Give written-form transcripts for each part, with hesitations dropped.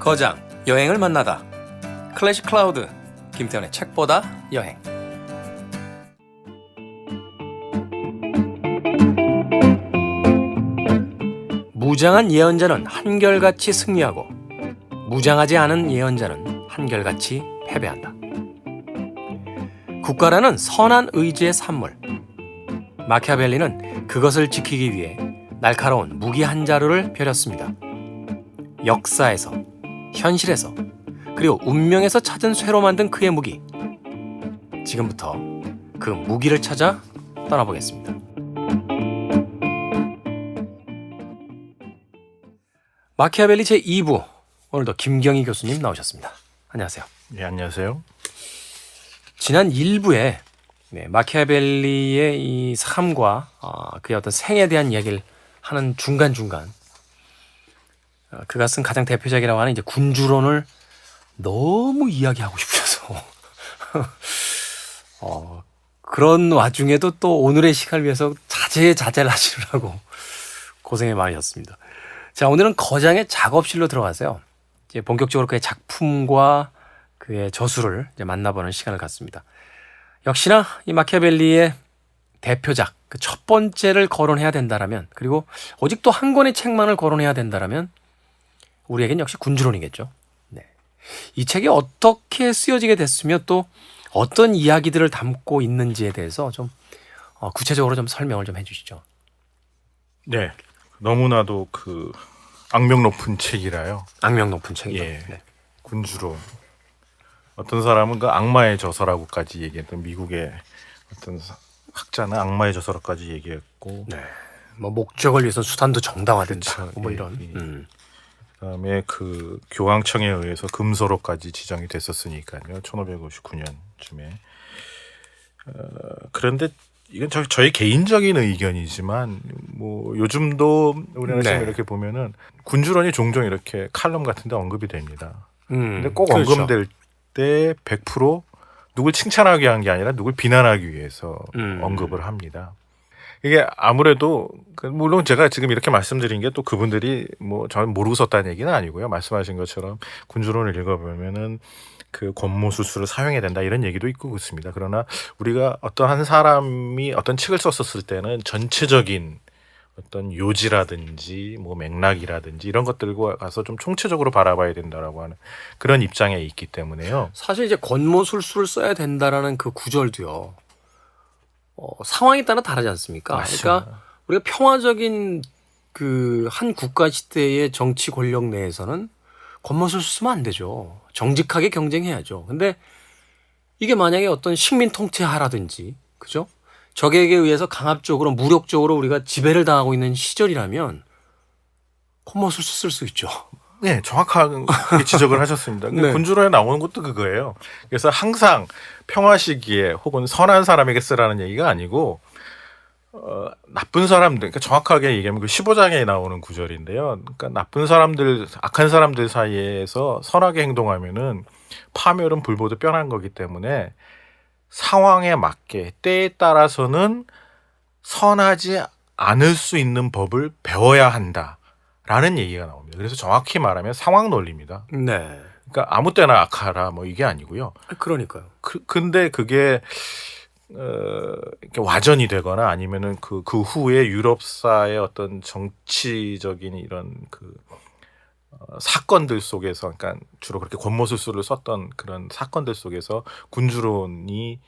거장 여행을 만나다 클래식 클라우드 김태현의 책보다 여행. 무장한 예언자는 한결같이 승리하고 무장하지 않은 예언자는 한결같이 패배한다. 국가라는 선한 의지의 산물. 마키아벨리는 그것을 지키기 위해 날카로운 무기 한 자루를 펴렸습니다. 역사에서, 현실에서, 그리고 운명에서 찾은 쇠로 만든 그의 무기. 지금부터 그 무기를 찾아 떠나보겠습니다. 마키아벨리 제2부, 오늘도 김경희 교수님 나오셨습니다. 안녕하세요. 네, 안녕하세요. 지난 1부에 마키아벨리의 이 삶과 그의 어떤 생에 대한 이야기를 하는 중간중간 그가 쓴 가장 대표작이라고 하는 이제 군주론을 너무 이야기하고 싶어서 그런 와중에도 또 오늘의 시간을 위해서 자제를 하시느라고 고생이 많으셨습니다. 자, 오늘은 거장의 작업실로 들어가세요. 이제 본격적으로 그의 작품과 그의 저술을 이제 만나보는 시간을 갖습니다. 역시나 이 마키아벨리의 대표작, 그 첫 번째를 거론해야 된다라면, 그리고 오직 또 한 권의 책만을 거론해야 된다라면 우리에겐 역시 군주론이겠죠. 네. 이 책이 어떻게 쓰여지게 됐으며 또 어떤 이야기들을 담고 있는지에 대해서 좀 구체적으로 좀 설명을 좀 해주시죠. 네, 너무나도 그 악명 높은 책이라요. 악명 높은 책이죠. 예, 네. 군주론. 어떤 사람은 그 악마의 저서라고까지 얘기했던 미국의 어떤 학자는 악마의 저서라고까지 얘기했고, 네. 뭐 목적을 위해서 수단도 정당화된다. 그렇죠. 뭐 예, 이런. 예. 그다음에 그 교황청에 의해서 금서로까지 지정이 됐었으니까요. 1559년쯤에. 그런데 이건 저희 개인적인 의견이지만 뭐 요즘도 우리나라에서 네. 이렇게 보면은 군주론이 종종 이렇게 칼럼 같은데 언급이 됩니다. 근데 꼭 그렇죠. 언급될 때 100% 누굴 칭찬하기 위한 게 아니라 누굴 비난하기 위해서 언급을 합니다. 이게 아무래도 물론 제가 지금 이렇게 말씀드린 게 또 그분들이 뭐 저는 모르고 썼다는 얘기는 아니고요. 말씀하신 것처럼 군주론을 읽어보면은 그 권모술수를 사용해야 된다 이런 얘기도 있고 그렇습니다. 그러나 우리가 어떤 한 사람이 어떤 책을 썼었을 때는 전체적인 어떤 요지라든지 뭐 맥락이라든지 이런 것들과 가서 좀 총체적으로 바라봐야 된다라고 하는 그런 입장에 있기 때문에요. 사실 이제 권모술수를 써야 된다라는 그 구절도요. 상황에 따라 다르지 않습니까? 맞습니다. 그러니까 우리가 평화적인 그 한 국가 시대의 정치 권력 내에서는 권모술수 쓰면 안 되죠. 정직하게 경쟁해야죠. 근데 이게 만약에 어떤 식민 통치하라든지, 그죠? 적에게 의해서 강압적으로 무력적으로 우리가 지배를 당하고 있는 시절이라면 권모술수 쓸 수 있죠. 네, 정확하게 지적을 하셨습니다. 네. 군주론에 나오는 것도 그거예요. 그래서 항상 평화 시기에 혹은 선한 사람에게 쓰라는 얘기가 아니고 나쁜 사람들, 그러니까 정확하게 얘기하면 그 15장에 나오는 구절인데요. 그러니까 나쁜 사람들, 악한 사람들 사이에서 선하게 행동하면은 파멸은 불보듯 뻔한 거기 때문에 상황에 맞게 때에 따라서는 선하지 않을 수 있는 법을 배워야 한다라는 얘기가 나옵니다. 그래서 정확히 말하면 상황 논리입니다. 네. 그러니까 아무 때나 악하라 뭐 이게 아니고요. 그러니까요. 근데 그게 이렇게 와전이 되거나 아니면은 그 후에 유럽사의 어떤 정치적인 이런 그 사건들 속에서, 그러니까 주로 그렇게 권모술수를 썼던 그런 사건들 속에서 군주론이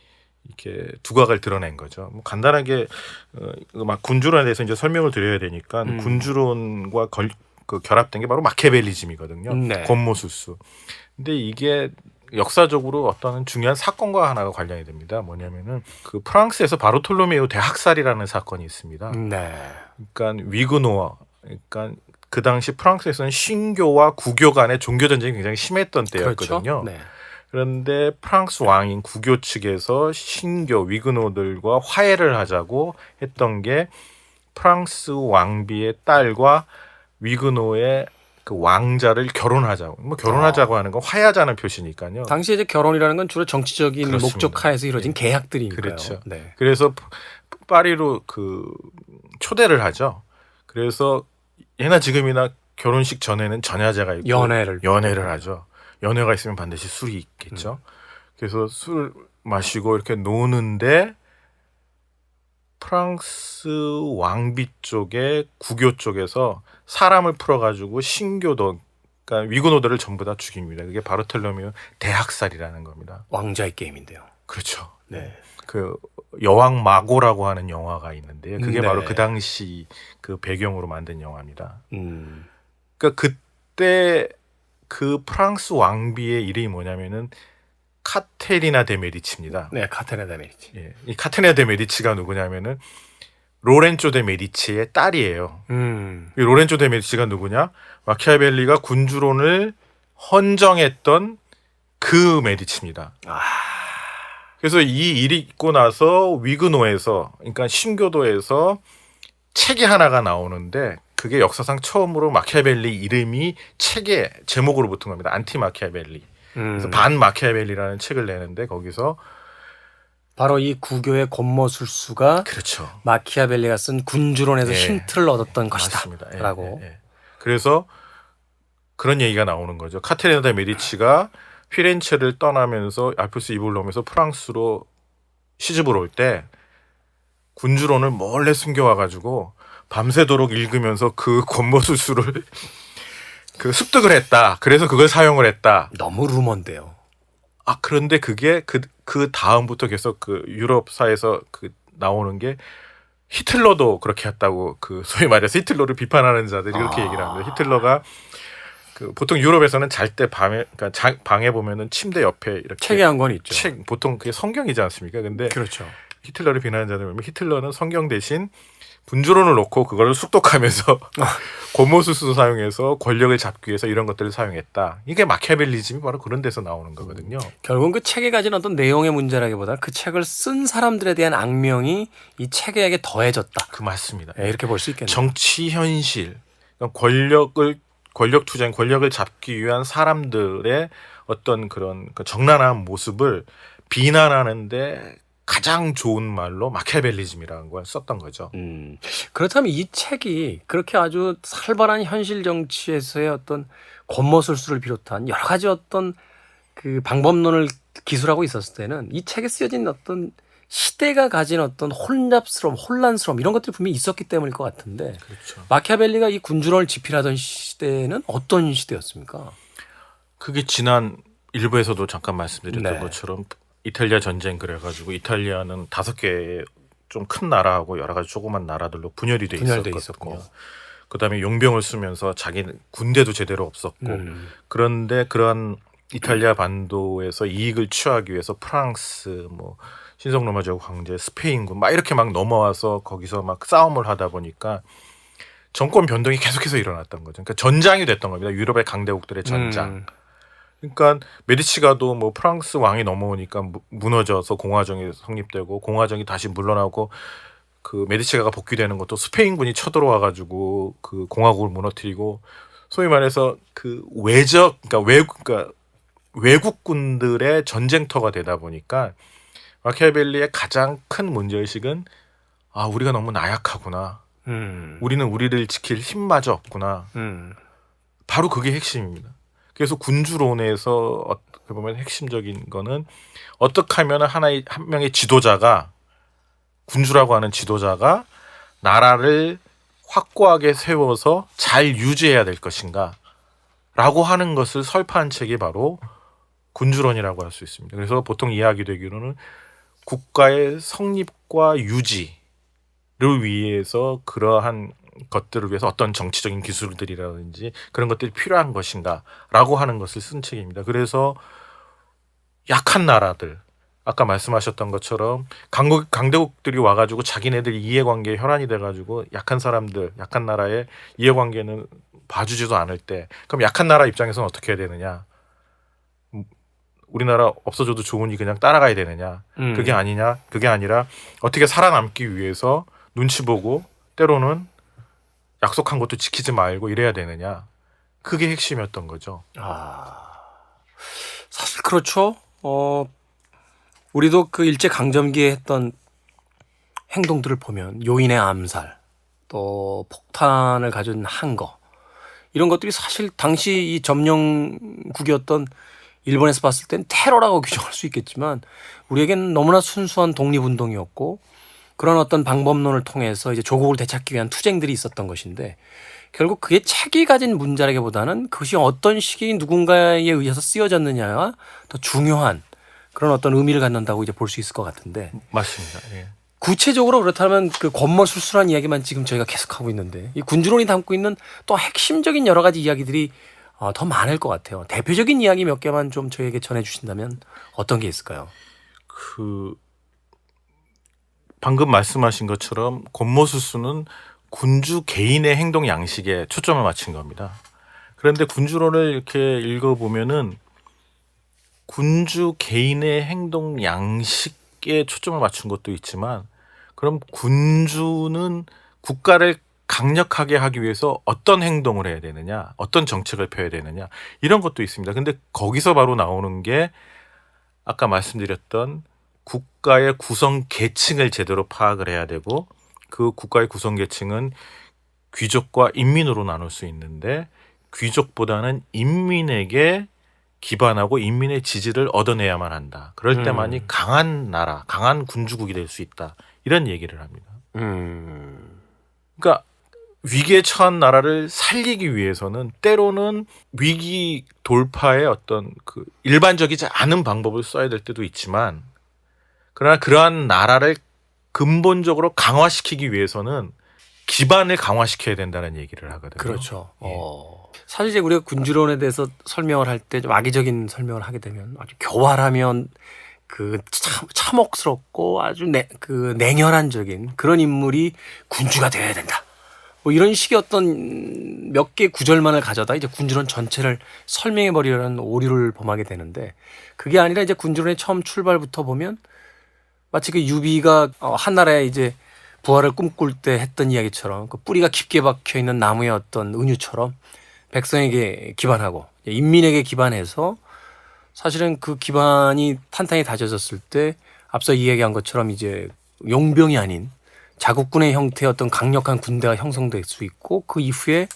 이렇게 두각을 드러낸 거죠. 뭐 간단하게 막 군주론에 대해서 이제 설명을 드려야 되니까 군주론과 그 결합된 게 바로 마키아벨리즘이거든요. 네. 권모술수. 근데 이게 역사적으로 어떤 중요한 사건과 하나가 관련이 됩니다. 뭐냐면은 그 프랑스에서 바르톨로메오 대학살이라는 사건이 있습니다. 네. 그러니까 위그노어, 그러니까 그 당시 프랑스에서는 신교와 구교 간의 종교 전쟁이 굉장히 심했던 때였거든요. 그렇죠. 네. 그런데 프랑스 왕인 구교 측에서 신교 위그노들과 화해를 하자고 했던 게 프랑스 왕비의 딸과 위그노의 그 왕자를 결혼하자고, 뭐 결혼하자고 하는 건 화해하자는 표시니까요. 당시에 이제 결혼이라는 건 주로 정치적인 그렇습니다. 목적 하에서 이루어진 네. 계약들이니까요. 그렇죠. 네. 그래서 파리로 그 초대를 하죠. 그래서 예나 지금이나 결혼식 전에는 전야제가 있고 연애를 하죠. 연애가 있으면 반드시 술이 있겠죠. 그래서 술 마시고 이렇게 노는데 프랑스 왕비 쪽에 구교 쪽에서 사람을 풀어가지고 신교도, 그러니까 위구노들을 전부 다 죽입니다. 그게 바르톨로메오 대학살이라는 겁니다. 왕자의 게임인데요. 그렇죠. 네. 그 여왕 마고라고 하는 영화가 있는데요. 그게 네. 바로 그 당시 그 배경으로 만든 영화입니다. 음. 그러니까 그때 그 프랑스 왕비의 이름이 뭐냐면은 카테리나 데 메디치입니다. 네, 카테나 데 메디치. 예, 이 카테리나 데 메디치가 누구냐면은 로렌조 데 메디치의 딸이에요. 이 로렌조 데 메디치가 누구냐? 마키아벨리가 군주론을 헌정했던 그 메디치입니다. 그래서 이 일이 있고 나서 위그노에서, 그러니까 신교도에서 책이 하나가 나오는데 그게 역사상 처음으로 마키아벨리 이름이 책의 제목으로 붙은 겁니다. 안티 마키아벨리. 그래서 반 마키아벨리라는 책을 내는데 거기서 바로 이 구교의 권모술수가 그렇죠. 마키아벨리가 쓴 군주론에서 예. 힌트를 얻었던 것이다. 맞습니다. 예, 라고. 예, 예. 그래서 그런 얘기가 나오는 거죠. 카테리나 데 메디치가 피렌체를 떠나면서 알프스 이북을 넘어서 프랑스로 시집을 올 때 군주론을 몰래 숨겨와가지고 밤새도록 읽으면서 그 권모술수를 그 습득을 했다. 그래서 그걸 사용을 했다. 너무 루머인데요. 그런데 그게 그 다음부터 계속 그 유럽사에서 그 나오는 게 히틀러도 그렇게 했다고, 그 소위 말해서 히틀러를 비판하는 자들이 그렇게 얘기를 합니다. 히틀러가 그 보통 유럽에서는 잘 때 밤에, 그러니까 방에 보면은 침대 옆에 이렇게 책이 한 권 있죠. 책, 보통 그게 성경이지 않습니까? 근데 그렇죠. 히틀러를 비난하는 자들 보면 히틀러는 성경 대신 군주론을 놓고 그거를 숙독하면서 고모술수 사용해서 권력을 잡기 위해서 이런 것들을 사용했다. 이게 마키아벨리즘이 바로 그런 데서 나오는 거거든요. 결국은 그 책에 가진 어떤 내용의 문제라기보다 그 책을 쓴 사람들에 대한 악명이 이 책에게 더해졌다. 그 맞습니다. 네, 이렇게 볼 수 있겠네요. 정치 현실, 그러니까 권력 투쟁, 권력을 잡기 위한 사람들의 어떤 그런 그 적나라한 모습을 비난하는데 가장 좋은 말로 마키아벨리즘이라는 걸 썼던 거죠. 그렇다면 이 책이 그렇게 아주 살벌한 현실 정치에서의 어떤 권모술수를 비롯한 여러 가지 어떤 그 방법론을 기술하고 있었을 때는 이 책에 쓰여진 어떤 시대가 가진 어떤 혼잡스러움, 혼란스러움 이런 것들이 분명히 있었기 때문일 것 같은데 그렇죠. 마키아벨리가 이 군주론을 집필하던 시대는 어떤 시대였습니까? 그게 지난 일부에서도 잠깐 말씀드렸던 네. 것처럼 이탈리아 전쟁 그래가지고 이탈리아는 5개의 좀 큰 나라하고 여러 가지 조그만 나라들로 분열이 돼 있었거든요. 있었고. 그다음에 용병을 쓰면서 자기는 군대도 제대로 없었고 그런데 그러한 이탈리아 반도에서 이익을 취하기 위해서 프랑스, 뭐 신성 로마 제국 황제, 스페인군 막 이렇게 막 넘어와서 거기서 막 싸움을 하다 보니까 정권 변동이 계속해서 일어났던 거죠. 그러니까 전장이 됐던 겁니다. 유럽의 강대국들의 전장. 그러니까 메디치가도 뭐 프랑스 왕이 넘어오니까 무너져서 공화정이 성립되고 공화정이 다시 물러나고 그 메디치가가 복귀되는 것도 스페인군이 쳐들어와 가지고 그 공화국을 무너뜨리고 소위 말해서 그 그러니까 외국군들의 전쟁터가 되다 보니까 마키아벨리의 가장 큰 문제의식은 우리가 너무 나약하구나. 우리는 우리를 지킬 힘마저 없구나. 바로 그게 핵심입니다. 그래서 군주론에서 어떻게 보면 핵심적인 거는 어떻게 하면 한 명의 지도자가, 군주라고 하는 지도자가 나라를 확고하게 세워서 잘 유지해야 될 것인가 라고 하는 것을 설파한 책이 바로 군주론이라고 할 수 있습니다. 그래서 보통 이야기되기로는 국가의 성립과 유지를 위해서 그러한 것들을 위해서 어떤 정치적인 기술들이라든지 그런 것들이 필요한 것인가 라고 하는 것을 쓴 책입니다. 그래서 약한 나라들, 아까 말씀하셨던 것처럼 강대국들이 와가지고 자기네들 이해관계에 혈안이 돼가지고 약한 사람들, 약한 나라의 이해관계는 봐주지도 않을 때 그럼 약한 나라 입장에서는 어떻게 해야 되느냐. 우리나라 없어져도 좋으니 그냥 따라가야 되느냐. 그게 아니냐. 그게 아니라 어떻게 살아남기 위해서 눈치 보고 때로는 약속한 것도 지키지 말고 이래야 되느냐. 그게 핵심이었던 거죠. 사실 그렇죠. 우리도 그 일제 강점기에 했던 행동들을 보면 요인의 암살, 또 폭탄을 가진 항거 이런 것들이 사실 당시 이 점령국이었던 일본에서 봤을 땐 테러라고 규정할 수 있겠지만 우리에겐 너무나 순수한 독립운동이었고 그런 어떤 방법론을 통해서 이제 조국을 되찾기 위한 투쟁들이 있었던 것인데 결국 그게 책이 가진 문자라기보다는 그것이 어떤 시기 누군가에 의해서 쓰여졌느냐가 더 중요한 그런 어떤 의미를 갖는다고 이제 볼 수 있을 것 같은데 맞습니다. 예. 구체적으로 그렇다면 그 권모술수란 이야기만 지금 저희가 계속하고 있는데 이 군주론이 담고 있는 또 핵심적인 여러 가지 이야기들이 더 많을 것 같아요. 대표적인 이야기 몇 개만 좀 저희에게 전해주신다면 어떤 게 있을까요? 그 방금 말씀하신 것처럼 권모술수는 군주 개인의 행동 양식에 초점을 맞춘 겁니다. 그런데 군주론을 이렇게 읽어보면은 군주 개인의 행동 양식에 초점을 맞춘 것도 있지만 그럼 군주는 국가를 강력하게 하기 위해서 어떤 행동을 해야 되느냐, 어떤 정책을 펴야 되느냐 이런 것도 있습니다. 근데 거기서 바로 나오는 게 아까 말씀드렸던 국가의 구성 계층을 제대로 파악을 해야 되고 그 국가의 구성 계층은 귀족과 인민으로 나눌 수 있는데 귀족보다는 인민에게 기반하고 인민의 지지를 얻어내야만 한다. 그럴 때만이 강한 나라, 강한 군주국이 될 수 있다. 이런 얘기를 합니다. 그러니까 위기에 처한 나라를 살리기 위해서는 때로는 위기 돌파의 어떤 그 일반적이지 않은 방법을 써야 될 때도 있지만 그러나 그러한 나라를 근본적으로 강화시키기 위해서는 기반을 강화시켜야 된다는 얘기를 하거든요. 그렇죠. 예. 사실 이제 우리가 군주론에 대해서 설명을 할 때 좀 악의적인 설명을 하게 되면 아주 교활하면 그 참혹스럽고 아주 냉혈한적인 그런 인물이 군주가 되어야 된다. 뭐 이런 식의 어떤 몇 개 구절만을 가져다 이제 군주론 전체를 설명해 버리려는 오류를 범하게 되는데 그게 아니라 이제 군주론의 처음 출발부터 보면 마치 그 유비가 한나라에 이제 부활을 꿈꿀 때 했던 이야기처럼 그 뿌리가 깊게 박혀 있는 나무의 어떤 은유처럼 백성에게 기반하고 인민에게 기반해서 사실은 그 기반이 탄탄히 다져졌을 때 앞서 이야기한 것처럼 이제 용병이 아닌 자국군의 형태의 어떤 강력한 군대가 형성될 수 있고 그 이후에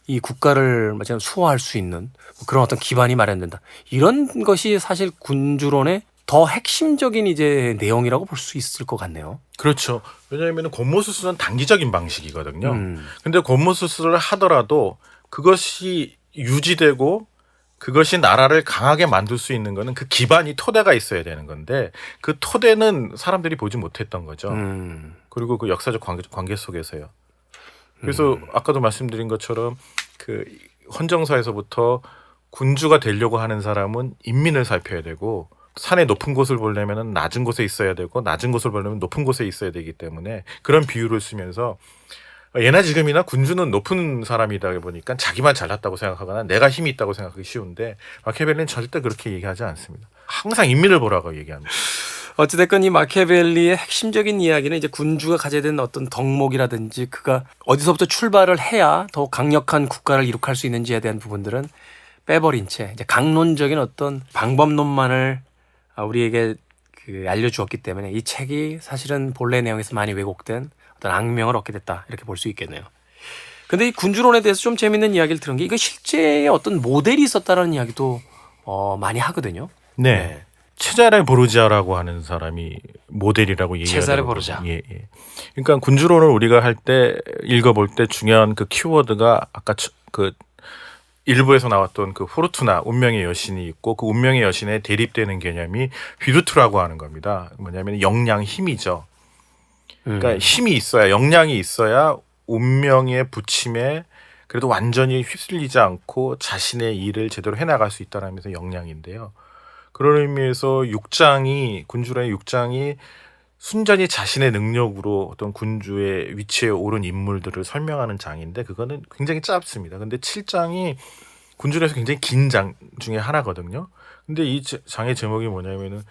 이 국가를 마치 수호할 수 있는 그런 어떤 기반이 마련된다. 이런 것이 사실 군주론의 더 핵심적인 이제 내용이라고 볼 수 있을 것 같네요. 그렇죠. 왜냐하면 권모술수는 단기적인 방식이거든요. 근데 권모술수를 하더라도 그것이 유지되고 그것이 나라를 강하게 만들 수 있는 거는 그 기반이 토대가 있어야 되는 건데 그 토대는 사람들이 보지 못했던 거죠. 그리고 그 역사적 관계 속에서요. 그래서 아까도 말씀드린 것처럼 그 헌정사에서부터 군주가 되려고 하는 사람은 인민을 살펴야 되고 산의 높은 곳을 보려면 낮은 곳에 있어야 되고 낮은 곳을 보려면 높은 곳에 있어야 되기 때문에 그런 비유를 쓰면서 예나 지금이나 군주는 높은 사람이다 보니까 자기만 잘났다고 생각하거나 내가 힘이 있다고 생각하기 쉬운데 마키아벨리는 절대 그렇게 얘기하지 않습니다. 항상 인민을 보라고 얘기합니다. 어찌됐건 이 마키아벨리의 핵심적인 이야기는 이제 군주가 가져야 되는 어떤 덕목이라든지 그가 어디서부터 출발을 해야 더 강력한 국가를 이룩할 수 있는지에 대한 부분들은 빼버린 채 이제 강론적인 어떤 방법론만을 우리에게 알려주었기 때문에 이 책이 사실은 본래 내용에서 많이 왜곡된 어떤 악명을 얻게 됐다 이렇게 볼 수 있겠네요. 근데 이 군주론에 대해서 좀 재밌는 이야기를 들은 게 이거 실제의 어떤 모델이 있었다는 이야기도 많이 하거든요. 네. 체자레 보르지아라고 하는 사람이 모델이라고 얘기하더라고요. 체자레 보르지아. 예. 그러니까 군주론을 우리가 할 때 읽어볼 때 중요한 그 키워드가 아까 그 일부에서 나왔던 그 포르투나 운명의 여신이 있고 그 운명의 여신에 대립되는 개념이 비루트라고 하는 겁니다. 뭐냐면 역량 힘이죠. 그러니까 힘이 있어야 역량이 있어야 운명의 부침에 그래도 완전히 휩쓸리지 않고 자신의 일을 제대로 해나갈 수 있다는 면에서 역량인데요. 그런 의미에서 군주론의 6장이 순전히 자신의 능력으로 어떤 군주의 위치에 오른 인물들을 설명하는 장인데 그거는 굉장히 짧습니다. 근데 7장이 군주론에서 굉장히 긴 장 중에 하나거든요. 근데 이 장의 제목이 뭐냐면은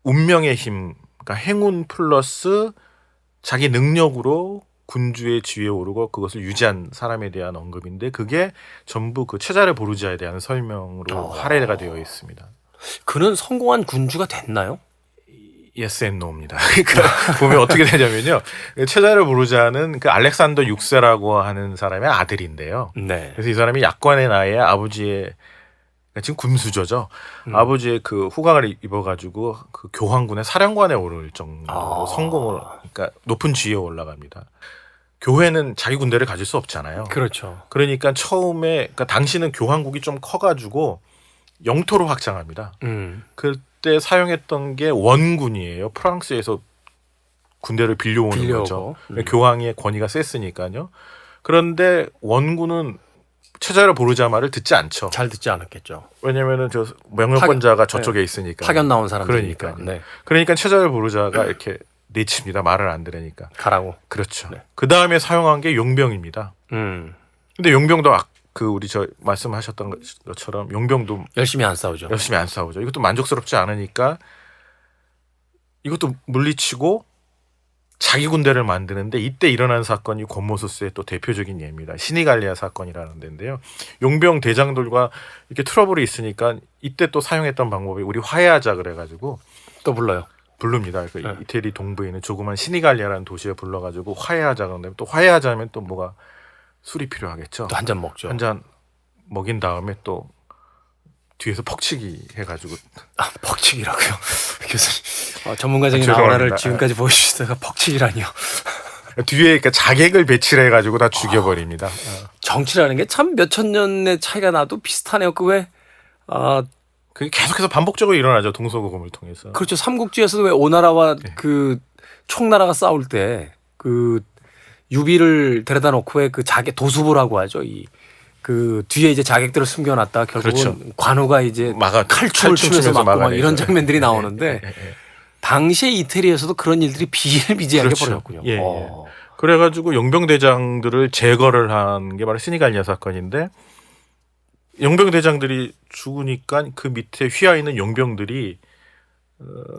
운명의 힘, 그러니까 행운 플러스 자기 능력으로 군주의 지위에 오르고 그것을 유지한 사람에 대한 언급인데 그게 전부 그 체자레 보르지아에 대한 설명으로 할애가 되어 있습니다. 그는 성공한 군주가 됐나요? yes and no입니다. 그러니까 보면 어떻게 되냐면요. 체자르 보르자는 그 알렉산더 6세라고 하는 사람의 아들인데요. 네. 그래서 이 사람이 약관의 나이에 아버지의 지금 군수저죠. 아버지의 그 후광을 입어가지고 그 교황군의 사령관에 오를 정도로 성공을, 그러니까 높은 지위에 올라갑니다. 교회는 자기 군대를 가질 수 없잖아요. 그렇죠. 그러니까 처음에, 그러니까 당시는 교황국이 좀 커가지고 영토로 확장합니다. 그때 사용했던 게 원군이에요. 프랑스에서 군대를 빌려오는 거죠. 교황의 권위가 셌으니까요. 그런데 원군은 체자르 보르자 말을 듣지 않죠. 잘 듣지 않았겠죠. 왜냐면은 저 명령권자가 저쪽에 있으니까. 파견 나온 사람들이니까. 그러니까. 네. 그러니까 체자르 보르자가 이렇게 내칩니다. 말을 안 들으니까. 가라고. 그렇죠. 네. 그 다음에 사용한 게 용병입니다. 근데 용병도 그 우리 저 말씀하셨던 것처럼 용병도 열심히 안 싸우죠. 열심히 안 싸우죠. 이것도 만족스럽지 않으니까 이것도 물리치고 자기 군대를 만드는데, 이때 일어난 사건이 권모수스의 또 대표적인 예입니다. 시니갈리아 사건이라는 데인데요. 용병 대장들과 이렇게 트러블이 있으니까 이때 또 사용했던 방법이 우리 화해하자 그래가지고 또 불러요. 부릅니다. 그 이태리 동부에 있는 조그만 시니갈리아라는 도시에 불러가지고 화해하자 그러는데, 또 화해하자면 또 뭐가 술이 필요하겠죠. 또 한 잔 먹죠. 한 잔 먹인 다음에 또 뒤에서 퍽치기 해가지고. 퍽치기라고요. 교수님. 전문가적인 죄송합니다. 아우라를 지금까지 보여주시다가 퍽치기라니요. 뒤에 그러니까 자객을 배치를 해가지고 다 죽여버립니다. 정치라는 게 참 몇천 년의 차이가 나도 비슷하네요. 그 왜 그게 계속해서 반복적으로 일어나죠. 동서고금을 통해서. 그렇죠. 삼국지에서도 왜 오나라와 그 총나라가 싸울 때 그 유비를 데려다 놓고 왜 그 자객 도수부라고 하죠. 그 뒤에 이제 자객들을 숨겨놨다 결국은 그렇죠. 관우가 이제 칼춤을 추면서 막고 막 이런 장면들이 나오는데 당시에 이태리에서도 그런 일들이 비일비재하게 그렇죠. 벌어졌군요. 예. 그래가지고 용병대장들을 제거를 한 게 바로 시니갈리아 사건인데, 용병대장들이 죽으니까 그 밑에 휘하 있는 용병들이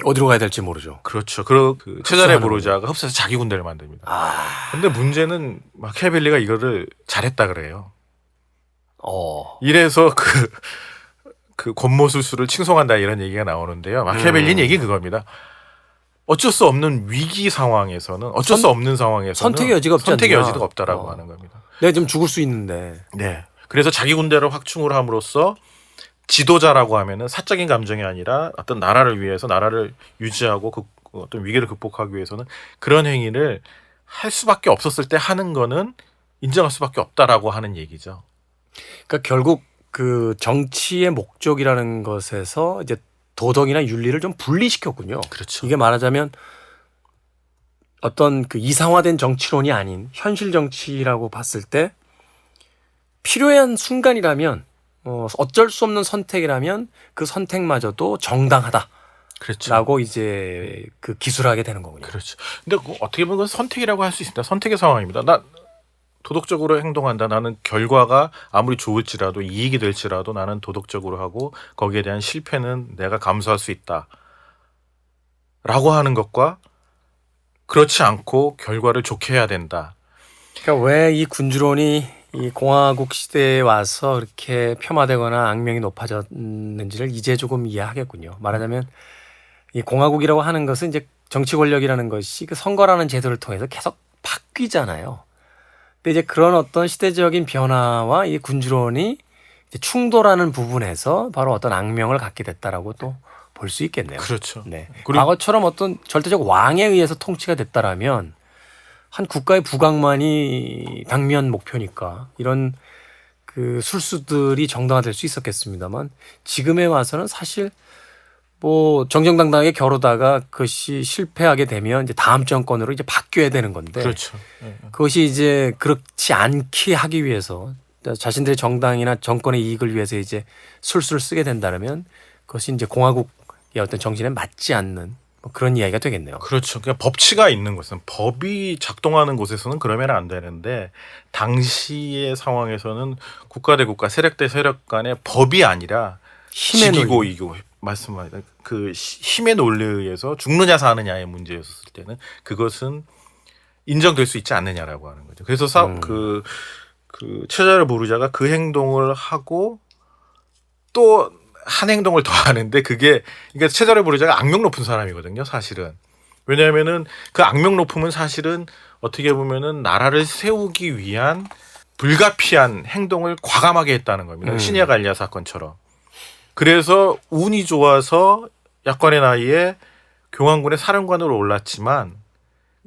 어디로 가야 될지 모르죠. 그렇죠. 그 체자르 보르자가 흡수해서 자기 군대를 만듭니다. 근데 문제는 마키아벨리가 이거를 잘했다 그래요. 이래서 그 권모술수를 칭송한다 이런 얘기가 나오는데요. 마키아벨리는 얘기 그겁니다. 어쩔 수 없는 위기 상황에서는, 어쩔 수 없는 상황에서는 선택의 여지가 없지 선택의 않느냐. 여지가 없다라고 하는 겁니다. 내가 좀 죽을 수 있는데. 네. 그래서 자기 군대를 확충을 함으로써 지도자라고 하면은 사적인 감정이 아니라 어떤 나라를 위해서, 나라를 유지하고 어떤 위기를 극복하기 위해서는 그런 행위를 할 수밖에 없었을 때 하는 거는 인정할 수밖에 없다라고 하는 얘기죠. 그러니까 결국 그 정치의 목적이라는 것에서 이제 도덕이나 윤리를 좀 분리시켰군요. 그렇죠. 이게 말하자면 어떤 그 이상화된 정치론이 아닌 현실 정치라고 봤을 때 필요한 순간이라면 어쩔 수 없는 선택이라면 그 선택마저도 정당하다라고 그렇죠. 이제 그 기술하게 되는 거군요. 그렇죠. 근데 어떻게 보면 그건 선택이라고 할 수 있습니다. 선택의 상황입니다. 나 도덕적으로 행동한다. 나는 결과가 아무리 좋을지라도, 이익이 될지라도 나는 도덕적으로 하고 거기에 대한 실패는 내가 감수할 수 있다 라고 하는 것과, 그렇지 않고 결과를 좋게 해야 된다. 그러니까 왜 이 군주론이 이 공화국 시대에 와서 이렇게 폄하되거나 악명이 높아졌는지를 이제 조금 이해하겠군요. 말하자면 이 공화국이라고 하는 것은 이제 정치 권력이라는 것이 그 선거라는 제도를 통해서 계속 바뀌잖아요. 근데 이제 그런 어떤 시대적인 변화와 이 군주론이 이제 충돌하는 부분에서 바로 어떤 악명을 갖게 됐다라고 또 볼 수 있겠네요. 그렇죠. 네. 그리고 과거처럼 어떤 절대적 왕에 의해서 통치가 됐다라면 한 국가의 부강만이 당면 목표니까 이런 그 술수들이 정당화될 수 있었겠습니다만, 지금에 와서는 사실 뭐 정정당당하게 겨루다가 그것이 실패하게 되면 이제 다음 정권으로 이제 바뀌어야 되는 건데, 그렇죠. 그것이 이제 그렇지 않게 하기 위해서 자신들의 정당이나 정권의 이익을 위해서 이제 술수를 쓰게 된다면 그것이 이제 공화국의 어떤 정신에 맞지 않는 뭐 그런 이야기가 되겠네요. 그렇죠. 그러니까 법치가 있는 곳은, 법이 작동하는 곳에서는 그러면 안 되는데, 당시의 상황에서는 국가 대 국가, 세력 대 세력 간의 법이 아니라 힘의 직이고 논리. 이고, 맞습니다. 그 힘의 논리에 의해서 죽느냐 사느냐의 문제였을 때는 그것은 인정될 수 있지 않느냐라고 하는 거죠. 그래서 그 체자르 보르자가 그 행동을 하고 또 한 행동을 더 하는데 그게 그러니까 체자레 보르자가 악명 높은 사람이거든요, 사실은. 왜냐하면은 그 악명 높음은 사실은 어떻게 보면은 나라를 세우기 위한 불가피한 행동을 과감하게 했다는 겁니다. 시니아 갈리아 사건처럼. 그래서 운이 좋아서 약관의 나이에 교황군의 사령관으로 올랐지만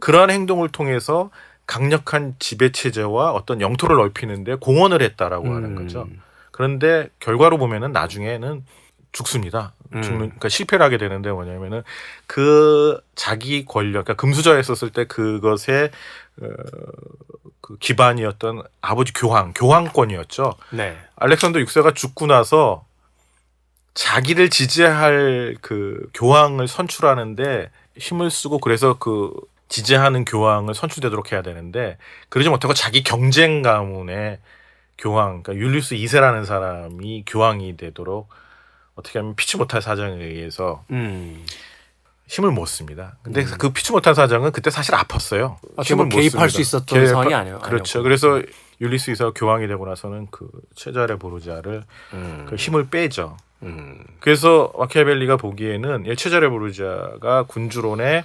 그러한 행동을 통해서 강력한 지배 체제와 어떤 영토를 넓히는데 공헌을 했다라고 하는 거죠. 그런데 결과로 보면은 나중에는 죽습니다. 그러니까 실패를 하게 되는데 뭐냐면은 그 자기 권력, 그러니까 금수저에 있었을 때 그것의 그 기반이었던 아버지 교황권이었죠. 네. 알렉산더 6세가 죽고 나서 자기를 지지할 그 교황을 선출하는데 힘을 쓰고 그래서 그 지지하는 교황을 선출되도록 해야 되는데 그러지 못하고 자기 경쟁 가문의 교황, 그러니까 율리우스 2세라는 사람이 교황이 되도록 어떻게 하면 피치 못할 사정에 의해서 힘을 못 씁니다. 근데 그 피치 못한 사정은 그때 사실 아팠어요. 힘을 못 개입할 수 있었던 상황이 아니에요. 그렇죠. 그래서 율리우스 2세가 교황이 되고 나서는 그 체자레 보르자를 그 힘을 빼죠. 그래서 마키아벨리가 보기에는 체자레 보르자가 군주론의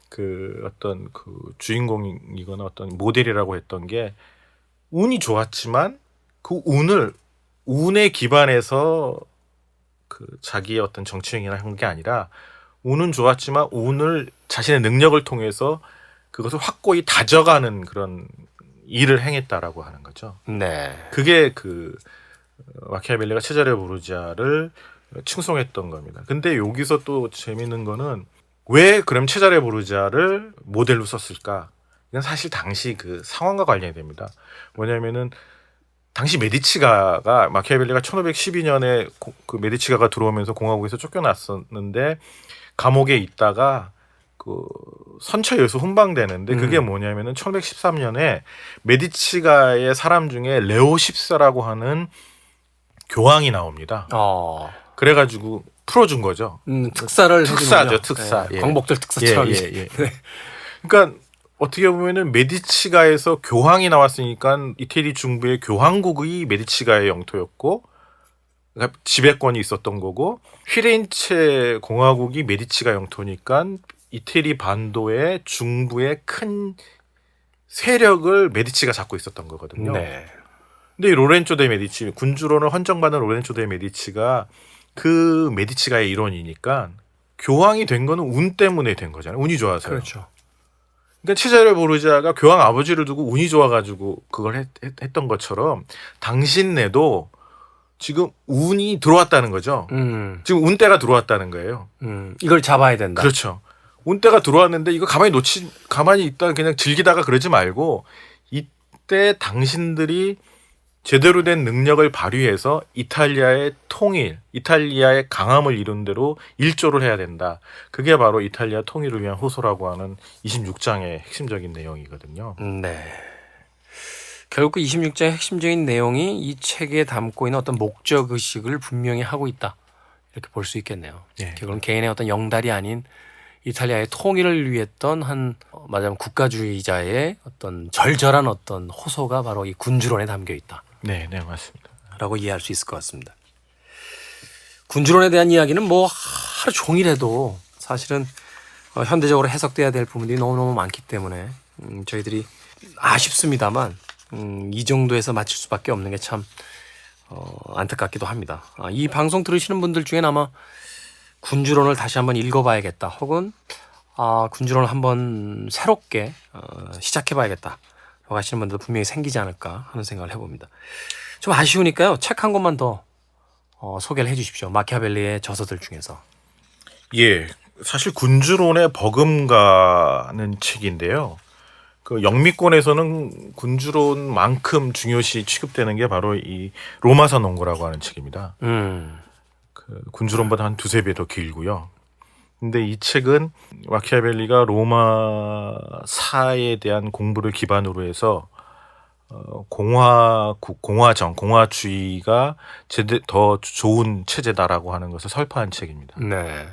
그 어떤 그 주인공이거나 어떤 모델이라고 했던 게 운이 좋았지만 그 운에 기반해서 그 자기의 어떤 정치행위를 한 게 아니라 운은 좋았지만 운을 자신의 능력을 통해서 그것을 확고히 다져가는 그런 일을 행했다라고 하는 거죠. 네. 그게 그 마키아벨리가 체자레 보르자를 칭송했던 겁니다. 근데 여기서 또 재밌는 거는 왜 그럼 체자레 보르자를 모델로 썼을까? 이건 사실 당시 그 상황과 관련이 됩니다. 뭐냐면은 당시 메디치가가 마키아벨리가 1512년에 그 메디치가가 들어오면서 공화국에서 쫓겨났었는데 감옥에 있다가 그 선처에서 훈방되는데 그게 뭐냐면은 1513년에 메디치가의 사람 중에 레오 14라고 하는 교황이 나옵니다. 그래가지고 풀어준 거죠. 특사를 특사죠, 특사. 예. 광복절 특사처럼. 예. 그러니까 어떻게 보면은 메디치가에서 교황이 나왔으니까 이태리 중부의 교황국이 메디치가의 영토였고, 그러니까 지배권이 있었던 거고, 피렌체 공화국이 메디치가 영토니까 이태리 반도의 중부의 큰 세력을 메디치가 잡고 있었던 거거든요. 네. 근데 이 로렌조 데 메디치, 군주론을 헌정받은 로렌조 데 메디치가 그 메디치가의 일원이니까 교황이 된 거는 운 때문에 된 거잖아요. 운이 좋아서요. 그렇죠. 그러니까 체자레 보르자가 교황 아버지를 두고 운이 좋아가지고 그걸 했던 것처럼 당신네도 지금 운이 들어왔다는 거죠. 지금 운때가 들어왔다는 거예요. 이걸 잡아야 된다. 그렇죠. 운때가 들어왔는데 이거 가만히 있다 그냥 즐기다가 그러지 말고 이때 당신들이 제대로 된 능력을 발휘해서 이탈리아의 통일, 이탈리아의 강함을 이룬 대로 일조를 해야 된다. 그게 바로 이탈리아 통일을 위한 호소라고 하는 26장의 핵심적인 내용이거든요. 네. 결국 그 26장의 핵심적인 내용이 이 책에 담고 있는 어떤 목적의식을 분명히 하고 있다. 이렇게 볼 수 있겠네요. 네. 결국은 개인의 어떤 영달이 아닌 이탈리아의 통일을 위했던 한 말하자면 국가주의자의 어떤 절절한 어떤 호소가 바로 이 군주론에 담겨 있다. 네, 맞습니다. 라고 이해할 수 있을 것 같습니다. 군주론에 대한 이야기는 뭐 하루 종일 해도 사실은 현대적으로 해석돼야 될 부분들이 너무너무 많기 때문에 저희들이 아쉽습니다만 이 정도에서 마칠 수밖에 없는 게 참 안타깝기도 합니다. 이 방송 들으시는 분들 중엔 아마 군주론을 다시 한번 읽어봐야겠다 혹은 군주론을 한번 새롭게 시작해봐야겠다 라고 하시는 분들도 분명히 생기지 않을까 하는 생각을 해봅니다. 좀 아쉬우니까요. 책 한 권만 더 소개를 해 주십시오. 마키아벨리의 저서들 중에서. 예, 사실 군주론의 버금가는 책인데요. 그 영미권에서는 군주론만큼 중요시 취급되는 게 바로 이 로마서 논거라고 하는 책입니다. 그 군주론보다 한 두세 배 더 길고요. 근데 이 책은 마키아벨리가 로마사에 대한 공부를 기반으로 해서 공화주의가 더 좋은 체제다라고 하는 것을 설파한 책입니다. 네.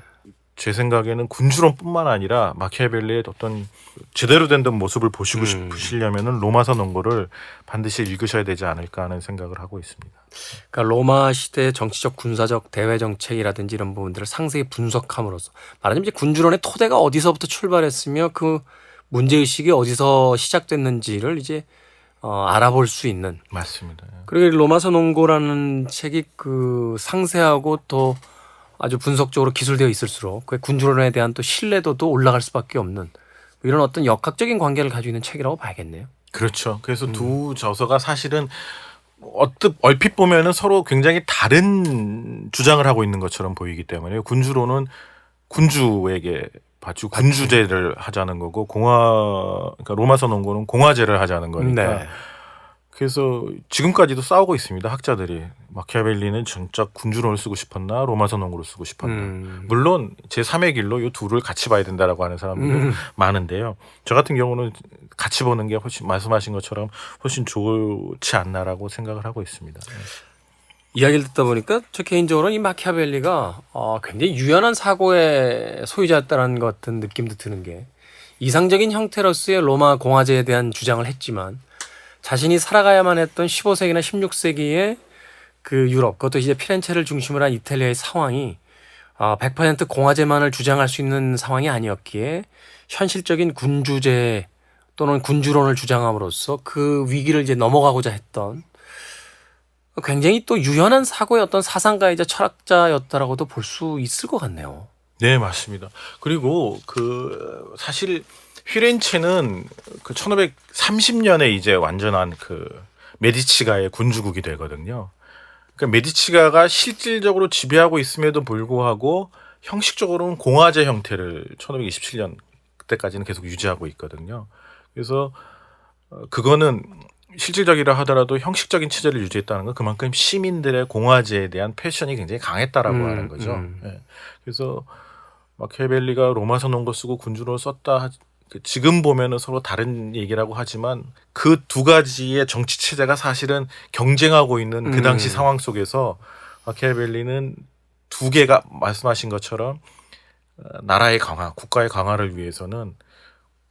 제 생각에는 군주론뿐만 아니라 마키아벨리의 어떤 제대로 된 모습을 보시고 싶으시려면은 로마서 논고를 반드시 읽으셔야 되지 않을까 하는 생각을 하고 있습니다. 그러니까 로마 시대의 정치적, 군사적, 대외 정책이라든지 이런 부분들을 상세히 분석함으로써 말하자면 이제 군주론의 토대가 어디서부터 출발했으며 그 문제 의식이 어디서 시작됐는지를 이제 알아볼 수 있는. 맞습니다. 그리고 로마서 논고라는 책이 그 상세하고 또 아주 분석적으로 기술되어 있을수록 그 군주론에 대한 또 신뢰도도 올라갈 수밖에 없는 이런 어떤 역학적인 관계를 가지고 있는 책이라고 봐야겠네요. 그렇죠. 그래서 두 저서가 사실은 얼핏 보면은 서로 굉장히 다른 주장을 하고 있는 것처럼 보이기 때문에 군주론은 군주에게 바치고 군주제를 하자는 거고 그러니까 로마서 논고는 공화제를 하자는 거니까. 네. 그래서 지금까지도 싸우고 있습니다. 학자들이 마키아벨리는 진짜 군주론을 쓰고 싶었나 로마서 논고를 쓰고 싶었나. 물론 제3의 길로 이 둘을 같이 봐야 된다라고 하는 사람들도 많은데요. 저 같은 경우는 같이 보는 게 훨씬 말씀하신 것처럼 훨씬 좋지 않나라고 생각을 하고 있습니다. 이야기를 듣다 보니까 저 개인적으로는 이 마키아벨리가 굉장히 유연한 사고의 소유자였다는 것 같은 느낌도 드는 게 이상적인 형태로서의 로마 공화제에 대한 주장을 했지만 자신이 살아가야만 했던 15세기나 16세기의 그 유럽, 그것도 이제 피렌체를 중심으로 한 이탈리아의 상황이 100% 공화제만을 주장할 수 있는 상황이 아니었기에 현실적인 군주제 또는 군주론을 주장함으로써 그 위기를 이제 넘어가고자 했던 굉장히 또 유연한 사고의 어떤 사상가이자 철학자였다라고도 볼 수 있을 것 같네요. 네, 맞습니다. 그리고 사실 피렌체는 1530년에 이제 완전한 메디치가의 군주국이 되거든요. 그러니까 메디치가가 실질적으로 지배하고 있음에도 불구하고 형식적으로는 공화제 형태를 1527년 그때까지는 계속 유지하고 있거든요. 그래서 그거는 실질적이라 하더라도 형식적인 체제를 유지했다는 건 그만큼 시민들의 공화제에 대한 패션이 굉장히 강했다라고 하는 거죠. 네. 그래서 마키아벨리가 로마서 논고 쓰고 군주론을 썼다. 지금 보면은 서로 다른 얘기라고 하지만 그 두 가지의 정치 체제가 사실은 경쟁하고 있는 그 당시 상황 속에서 마키아벨리는 두 개가 말씀하신 것처럼 나라의 강화, 국가의 강화를 위해서는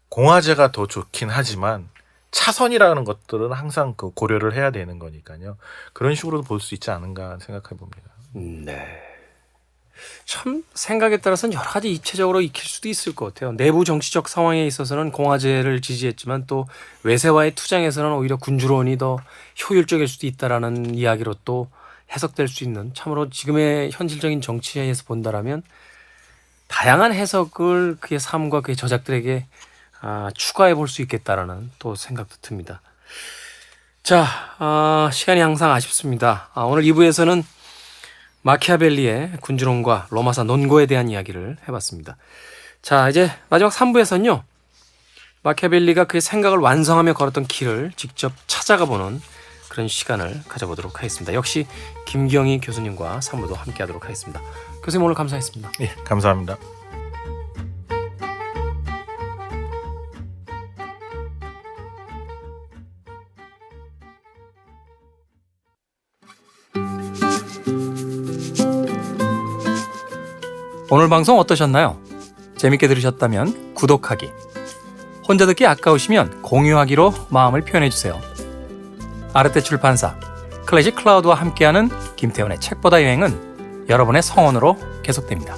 공화제가 더 좋긴 하지만 차선이라는 것들은 항상 고려를 해야 되는 거니까요. 그런 식으로도 볼 수 있지 않은가 생각해 봅니다. 네. 참 생각에 따라서는 여러 가지 입체적으로 익힐 수도 있을 것 같아요. 내부 정치적 상황에 있어서는 공화제를 지지했지만 또 외세와의 투쟁에서는 오히려 군주론이 더 효율적일 수도 있다라는 이야기로 또 해석될 수 있는 참으로 지금의 현실적인 정치에서 본다라면 다양한 해석을 그의 삶과 그의 저작들에게 추가해 볼 수 있겠다라는 또 생각도 듭니다. 자, 시간이 항상 아쉽습니다. 오늘 2부에서는 마키아벨리의 군주론과 로마서 논고에 대한 이야기를 해봤습니다. 자, 이제 마지막 3부에서는요. 마키아벨리가 그의 생각을 완성하며 걸었던 길을 직접 찾아가 보는 그런 시간을 가져보도록 하겠습니다. 역시 김경희 교수님과 3부도 함께하도록 하겠습니다. 교수님 오늘 감사했습니다. 예, 감사합니다. 오늘 방송 어떠셨나요? 재밌게 들으셨다면 구독하기, 혼자 듣기 아까우시면 공유하기로 마음을 표현해주세요. 아르테 출판사, 클래식 클라우드와 함께하는 김태훈의 책보다 여행은 여러분의 성원으로 계속됩니다.